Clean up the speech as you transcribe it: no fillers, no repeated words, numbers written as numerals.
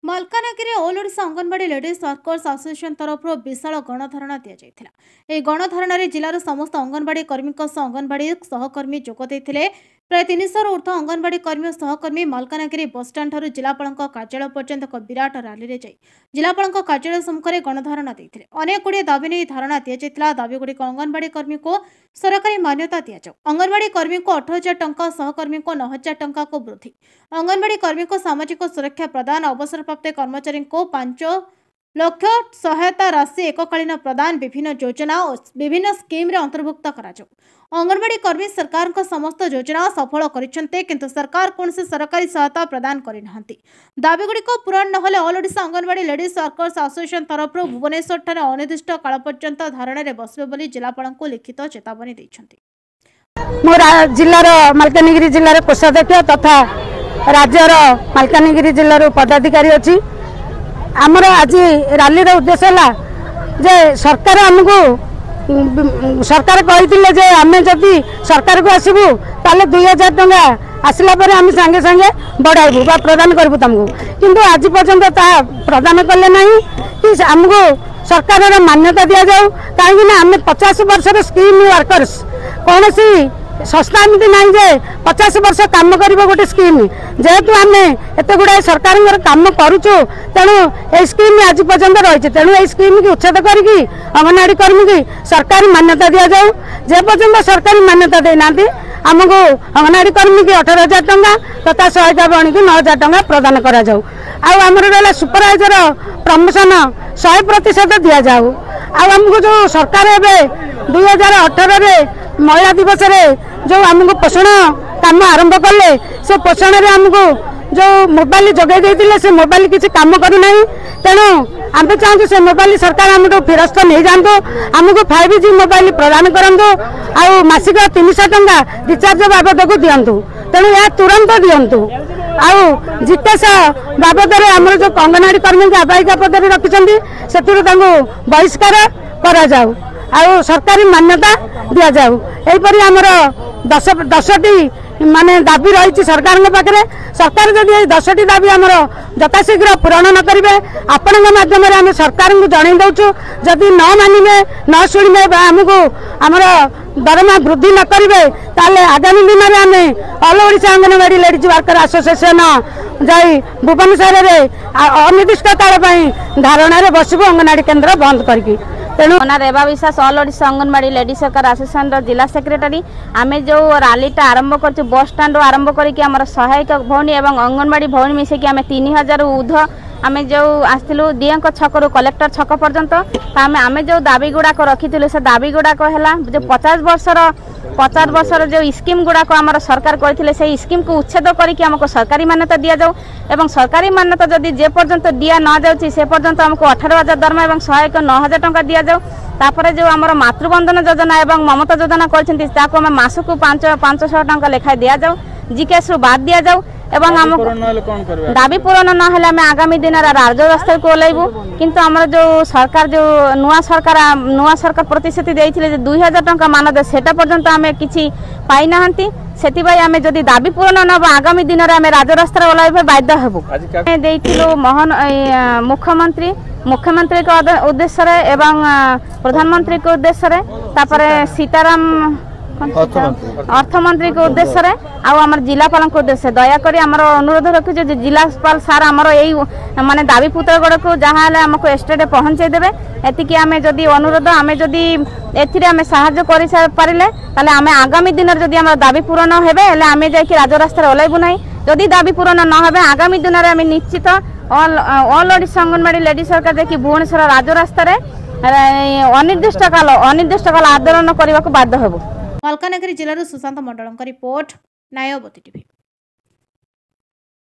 Malkangiri all Odisha Anganwadi ladies workers association ତରଫରୁ ବିଶାଳ ଗଣଧାରଣା ଦିଆଯାଇଥିଲା। ଏହି ଗଣଧାରଣାରେ ଜିଲ୍ଲାର ସମସ୍ତ ଅଙ୍ଗନବାଡ଼ି କର୍ମୀଙ୍କ ସହ ଅଙ୍ଗନବାଡ଼ି ସହକର୍ମୀ ଯୋଗ ଦେଇଥିଲେ। ପ୍ରାୟ 300ରୁ ଊର୍ଦ୍ଧ୍ୱ ଅଙ୍ଗନବାଡ଼ି କର୍ମୀ ଓ ସହକର୍ମୀ ମାଲକାନଗିରି ବସ୍ଷ୍ଟାଣ୍ଡଠାରୁ ଜିଲ୍ଲାପାଳଙ୍କ କାର୍ଯ୍ୟାଳୟ ପର୍ଯ୍ୟନ୍ତ ଏକ ବିରାଟ ରାଲିରେ ଯାଇ ଜିଲ୍ଲାପାଳଙ୍କ କାର୍ଯ୍ୟାଳୟ ସମ୍ମୁଖରେ ଗଣଧାରଣା ଦେଇଥିଲେ। ଅନେକଗୁଡ଼ିଏ ଦାବି ନେଇ ଧାରଣା ଦିଆଯାଇଥିଲା। ଦାବିଗୁଡ଼ିକ ଅଙ୍ଗନବାଡ଼ି କର୍ମୀଙ୍କୁ ସରକାରୀ ମାନ୍ୟତା ଦିଆଯାଉ, ଅଙ୍ଗନବାଡ଼ି କର୍ମୀଙ୍କୁ 18,000 ଟଙ୍କା, ସହକର୍ମୀଙ୍କୁ 9,000 ଟଙ୍କାକୁ ବୃଦ୍ଧି, ଅଙ୍ଗନବାଡ଼ି କର୍ମୀଙ୍କୁ ସାମାଜିକ ସୁରକ୍ଷା ପ୍ରଦାନ, ଅବସରପ୍ରାପ୍ତ କର୍ମଚାରୀଙ୍କୁ 5 ଲକ୍ଷ ସହାୟତା ରାଶି ଏକକାଳୀନ ପ୍ରଦାନ, ବିଭିନ୍ନ ଯୋଜନା ଓ ବିଭିନ୍ନ ସ୍କିମ୍ରେ ଅନ୍ତର୍ଭୁକ୍ତ କରାଯାଉ। ଅଙ୍ଗନବାଡ଼ି କର୍ମୀ ସରକାରଙ୍କ ସମସ୍ତ ଯୋଜନା ସଫଳ କରିଛନ୍ତି, କିନ୍ତୁ ସରକାର କୌଣସି ସରକାରୀ ସହାୟତା ପ୍ରଦାନ କରିନାହାନ୍ତି। ଦାବିଗୁଡ଼ିକ ପୂରଣ ନହେଲେ all Odisha Anganwadi ladies workers association ତରଫରୁ ଭୁବନେଶ୍ୱରଠାରେ ଅନିର୍ଦ୍ଦିଷ୍ଟ କାଳ ପର୍ଯ୍ୟନ୍ତ ଧାରଣାରେ ବସିବେ ବୋଲି ଜିଲ୍ଲାପାଳଙ୍କୁ ଲିଖିତ ଚେତାବନୀ ଦେଇଛନ୍ତି। ମୁଁ ଜିଲ୍ଲାର ମାଲକାନଗିରି ଜିଲ୍ଲାର କୋଷାଧ୍ୟକ୍ଷ ତଥା राज्यर मालकानगिरी जिल्लार पदाधिकारी अच्छी आमर आज रैली उद्देश्य है जे सरकार आमको सरकार कही जे आम जदि सरकार को आसबू ताले 2,000 टंका आसला पर आम सांगे सांगे बढ़ाइबू बा प्रदान करूँ तुमको, किंतु आज पर्यंत ता प्रदान कले ना कि आमको सरकार मान्यता दि जाऊ। कहीं आम 50 वर्षर स्कीम वर्कर्स कौन सी संस्था एमती ना जे 50 वर्ष काम कर गोटे स्कीम जेहेतु आम एत गुड़ाए सरकार काम करुचु तेणु ये स्कीम आज पर्यंत रही तेणु ये स्कीम की उच्छेद करके अंगनवाड़ी कर्मी की सरकारी मान्यता दि जाऊ। जे पर्यंत सरकारी मान्यता देना आमको अंगनवाड़ी कर्मी की 18,000 टंका तथा सहायता बणी की 9,000 टंका प्रदान करा जाऊ। आमर रहा सुपरवाइजर प्रमोशन 100% दि जाऊ। आमको जो सरकार एवं 2018 महिला दिवस रे जो आमको पोषण काम आरंभ कले से पोषण रे आमको जो मोबाइल जगै देते से मोबाइल किसी काम करूना, तेणु आम चाहूँ से मोबाइल सरकार आम फेरस्त नहीं जातु, आमको 5G मोबाइल प्रदान करूँ, आसिक 300 टंका रिचार्ज बाबद को दिंतु, तेणु यह तुरंत दिंतु। जितेश बाबद आम जो अंगनवाड़ी कर्मी आबाहिका पद रखिंट से बहिष्कार करा जाऊ आ सरकारी मान्यता दि जाऊ। यहीपरि आमर 10टी माने दाबी रही सरकार पाखे, सरकार जदि 10टी दाबी आमर यथाशीघ्र पूरण न करेंगे आपण माध्यम आम सरकार को जन दौचु, जदि न मानिबे न शुणे आमको आमर दरमा वृद्धि न करेंगे ताले आगामी दिन में आम all Odisha anganwadi ladies worker association जाई भुवनेश्वर में अनिर्दिष्ट काल धारणा बसबू अंगनवाड़ी केन्द्र बंद करके। तेणु रेवा विश्वास all Odisha anganwadi ladies worker association जिला सेक्रेटरी आम जो रैलीटा आरंभ कर बस स्टाण्ड आरंभ करके सहायक भौणी और अंगनवाड़ी भौणी मिसेकी आम 3,000 ऊर्ध्व आम जो आसलु डीएं छकरू कलेक्टर छक पर्यंत आम जो दाबी गुड़ाक रखी से दाबी गुड़ाक है जो 50 वर्षर जो स्कीम गुड़ाक आम सरकार करते से स्कीम को उच्छेद करके आमको सरकारी मान्यता दि जाऊ। एवं सरकारी मान्यता जदि जे पर्यंत दि न जाऊँगी से पर्यंत आमको 18,000 दरमा और सहायक 9,000 टंका दि जाऊ। तापर जो आम मातृबंधन योजना और ममता योजना कर मासक 500 टंका लेखाएं दि जाऊ, जीकेएस बाद दि जाऊ। एवं दाबी पूरण ना आगामी दिन राज्य रास्ता को ओल्लू, किंतु आमर जो सरकार जो नुआ सरकार प्रतिश्रुति देते 2,000 टंका मानदे सेटा पर्यंत आम कि पाईना से आम जदि दाबी पूरण न आगामी दिन में आम राज्य रास्ता ओल्लू बाध्य हेबू। मोहन मुख्यमंत्री के उद्देश्य एवं प्रधानमंत्री के उद्देश्य सीताराम अर्थमंत्री के उद्देश्य आम जिलापाल के उद्देश्य दयाकोरी आमर अनुरोध रखु जिलापाल सार आमर यही माने दाबी पुत्र गुड़ को जहाँ आमको स्टेट पहुँचे देवे एतिकी आम जदि अनुरोध आम जदि एम साहाଯ୍ୟ कर आम आगामी दिन जदि आम दाबी पूरण हेबे आम जाकि राज्य रास्ता ओल्लू ना, जदि दाबी पूरण न हेबे आगामी दिन में आम निश्चित ऑल ओडिशा अंगनवाड़ी लेडीज सरकार जाकि भुवनेश्वर राज्य रास्ता अनिर्दिष्ट काल आंदोलन करने को बाध्य हेबू। मालकानगिरी जिल्लार सुशांत मंडल रिपोर्ट, न्यायवती टीवी।